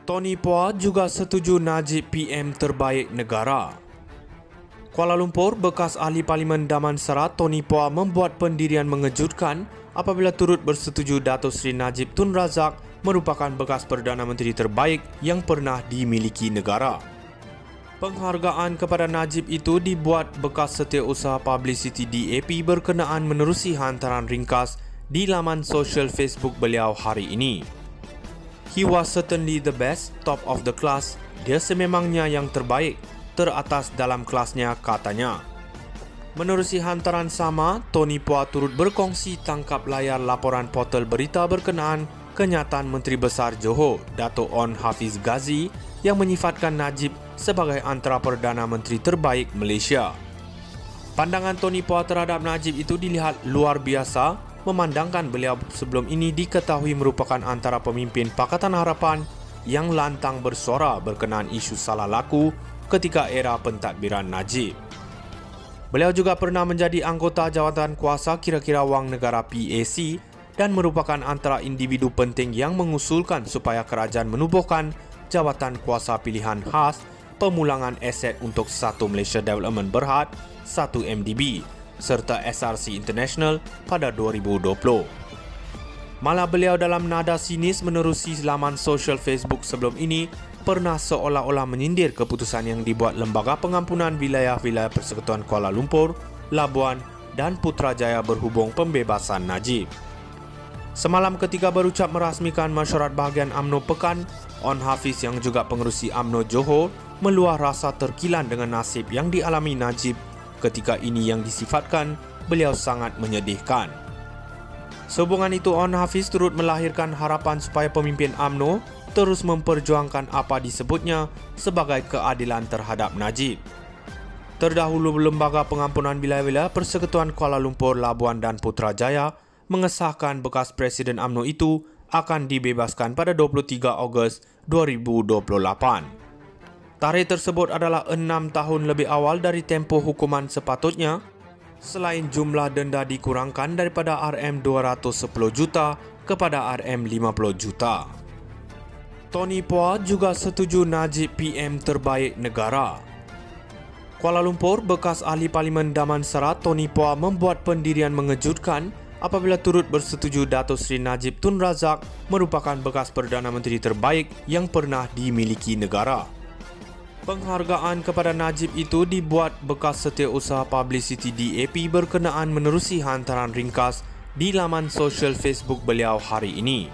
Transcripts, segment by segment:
Tony Phua juga setuju Najib PM terbaik negara. Kuala Lumpur, bekas ahli Parlimen Damansara Tony Phua membuat pendirian mengejutkan apabila turut bersetuju Datuk Seri Najib Tun Razak merupakan bekas Perdana Menteri terbaik yang pernah dimiliki negara. Penghargaan kepada Najib itu dibuat bekas Setiausaha Publicity DAP berkenaan menerusi hantaran ringkas di laman sosial Facebook beliau hari ini. He was certainly the best, top of the class. Dia sememangnya yang terbaik, teratas dalam kelasnya, katanya. Menerusi hantaran sama, Tony Phua turut berkongsi tangkap layar laporan portal berita berkenaan kenyataan Menteri Besar Johor, Dato' Onn Hafiz Ghazi yang menyifatkan Najib sebagai antara Perdana Menteri terbaik Malaysia. Pandangan Tony Phua terhadap Najib itu dilihat luar biasa, memandangkan beliau sebelum ini diketahui merupakan antara pemimpin Pakatan Harapan yang lantang bersuara berkenaan isu salah laku ketika era pentadbiran Najib. Beliau juga pernah menjadi anggota jawatan kuasa kira-kira wang negara PAC dan merupakan antara individu penting yang mengusulkan supaya kerajaan menubuhkan jawatan kuasa pilihan khas pemulangan aset untuk Satu Malaysia Development Berhad, 1MDB, serta SRC International pada 2020. Malah beliau dalam nada sinis menerusi laman sosial Facebook sebelum ini pernah seolah-olah menyindir keputusan yang dibuat Lembaga Pengampunan Wilayah-Wilayah Persekutuan Kuala Lumpur, Labuan dan Putrajaya berhubung pembebasan Najib. Semalam ketika berucap merasmikan mesyuarat bahagian UMNO Pekan, Onn Hafiz yang juga pengerusi UMNO Johor meluah rasa terkilan dengan nasib yang dialami Najib ketika ini yang disifatkan beliau sangat menyedihkan. Sehubungan itu, Onn Hafiz turut melahirkan harapan supaya pemimpin UMNO terus memperjuangkan apa disebutnya sebagai keadilan terhadap Najib. Terdahulu, Lembaga Pengampunan Wilayah-Wilayah Persekutuan Kuala Lumpur, Labuan dan Putrajaya mengesahkan bekas Presiden UMNO itu akan dibebaskan pada 23 Ogos 2028. Tarikh tersebut adalah 6 tahun lebih awal dari tempoh hukuman sepatutnya, selain jumlah denda dikurangkan daripada RM210 juta kepada RM50 juta. Tony Phua juga setuju Najib PM terbaik negara. Kuala Lumpur, bekas ahli Parlimen Damansara Tony Phua membuat pendirian mengejutkan apabila turut bersetuju Datuk Seri Najib Tun Razak merupakan bekas Perdana Menteri terbaik yang pernah dimiliki negara. Penghargaan kepada Najib itu dibuat bekas Setiausaha Publicity DAP berkenaan menerusi hantaran ringkas di laman sosial Facebook beliau hari ini.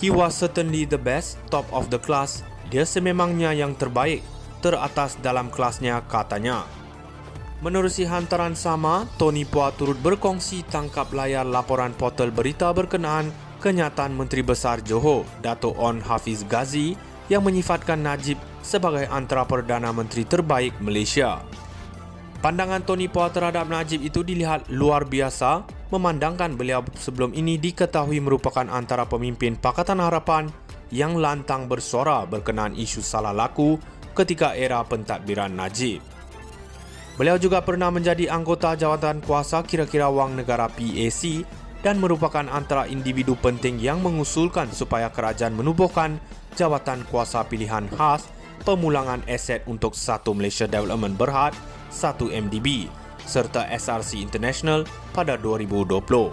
He was certainly the best, top of the class. Dia sememangnya yang terbaik, teratas dalam kelasnya, katanya. Menerusi hantaran sama, Tony Phua turut berkongsi tangkap layar laporan portal berita berkenaan kenyataan Menteri Besar Johor, Dato' Onn Hafiz Ghazi yang menyifatkan Najib sebagai antara Perdana Menteri terbaik Malaysia. Pandangan Tony Phua terhadap Najib itu dilihat luar biasa, memandangkan beliau sebelum ini diketahui merupakan antara pemimpin Pakatan Harapan yang lantang bersuara berkenaan isu salah laku ketika era pentadbiran Najib. Beliau juga pernah menjadi anggota jawatan kuasa kira-kira wang negara PAC dan merupakan antara individu penting yang mengusulkan supaya kerajaan menubuhkan jawatan kuasa pilihan khas pemulangan aset untuk Satu Malaysia Development Berhad, 1MDB, serta SRC International pada 2020.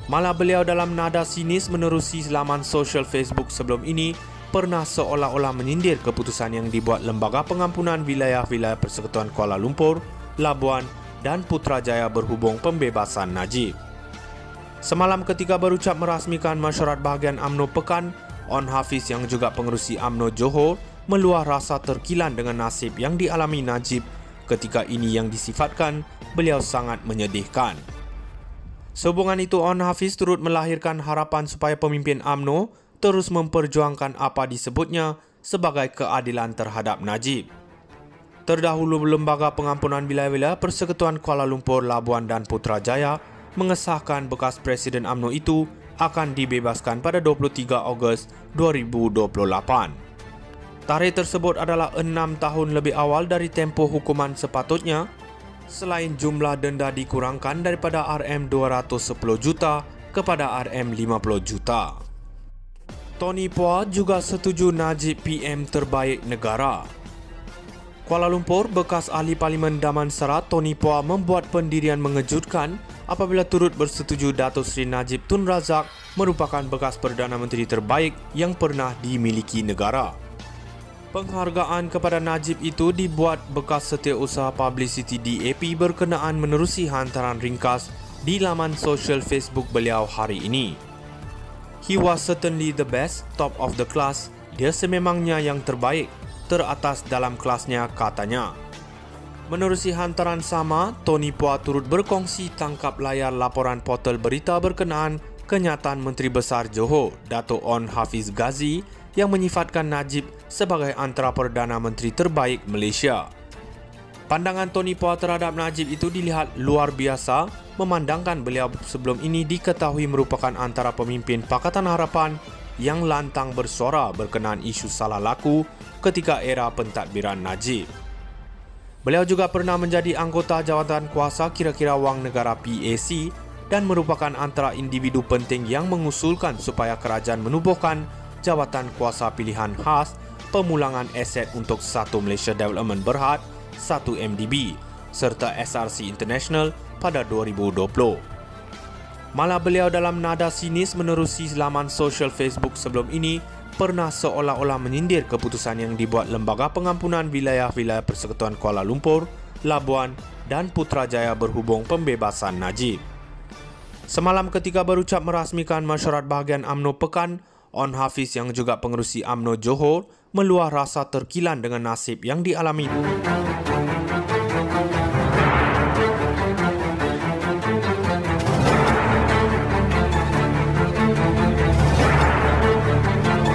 Malah beliau dalam nada sinis menerusi laman sosial Facebook sebelum ini pernah seolah-olah menyindir keputusan yang dibuat Lembaga Pengampunan Wilayah-Wilayah Persekutuan Kuala Lumpur, Labuan dan Putrajaya berhubung pembebasan Najib. Semalam ketika berucap merasmikan mesyuarat bahagian UMNO Pekan, Onn Hafiz yang juga pengerusi UMNO Johor meluah rasa terkilan dengan nasib yang dialami Najib ketika ini yang disifatkan beliau sangat menyedihkan. Sehubungan itu, Onn Hafiz turut melahirkan harapan supaya pemimpin UMNO terus memperjuangkan apa disebutnya sebagai keadilan terhadap Najib. Terdahulu, Lembaga Pengampunan Wilayah-Wilayah Persekutuan Kuala Lumpur, Labuan dan Putrajaya mengesahkan bekas Presiden UMNO itu akan dibebaskan pada 23 Ogos 2028. Tarikh tersebut adalah 6 tahun lebih awal dari tempoh hukuman sepatutnya, selain jumlah denda dikurangkan daripada RM210 juta kepada RM50 juta. Tony Poa juga setuju Najib PM terbaik negara. Kuala Lumpur, bekas ahli Parlimen Damansara Tony Poa membuat pendirian mengejutkan apabila turut bersetuju Datuk Seri Najib Tun Razak merupakan bekas Perdana Menteri terbaik yang pernah dimiliki negara. Penghargaan kepada Najib itu dibuat bekas Setiausaha Publicity DAP berkenaan menerusi hantaran ringkas di laman sosial Facebook beliau hari ini. He was certainly the best, top of the class. Dia sememangnya yang terbaik, teratas dalam kelasnya, katanya. Menerusi hantaran sama, Tony Poa turut berkongsi tangkap layar laporan portal berita berkenaan kenyataan Menteri Besar Johor, Dato' On Hafiz Ghazi, yang menyifatkan Najib sebagai antara Perdana Menteri terbaik Malaysia. Pandangan Tony Poa terhadap Najib itu dilihat luar biasa, memandangkan beliau sebelum ini diketahui merupakan antara pemimpin Pakatan Harapan yang lantang bersuara berkenaan isu salah laku ketika era pentadbiran Najib. Beliau juga pernah menjadi anggota jawatan kuasa kira-kira wang negara PAC dan merupakan antara individu penting yang mengusulkan supaya kerajaan menubuhkan jawatan kuasa pilihan khas pemulangan aset untuk Satu Malaysia Development Berhad 1 MDB serta SRC International pada 2020. Malah beliau dalam nada sinis menerusi laman sosial Facebook sebelum ini pernah seolah-olah menyindir keputusan yang dibuat Lembaga Pengampunan Wilayah-Wilayah Persekutuan Kuala Lumpur, Labuan dan Putrajaya berhubung pembebasan Najib. Semalam ketika berucap merasmikan mesyuarat bahagian UMNO Pekan, On Hafiz yang juga pengerusi UMNO Johor meluah rasa terkilan dengan nasib yang dialami.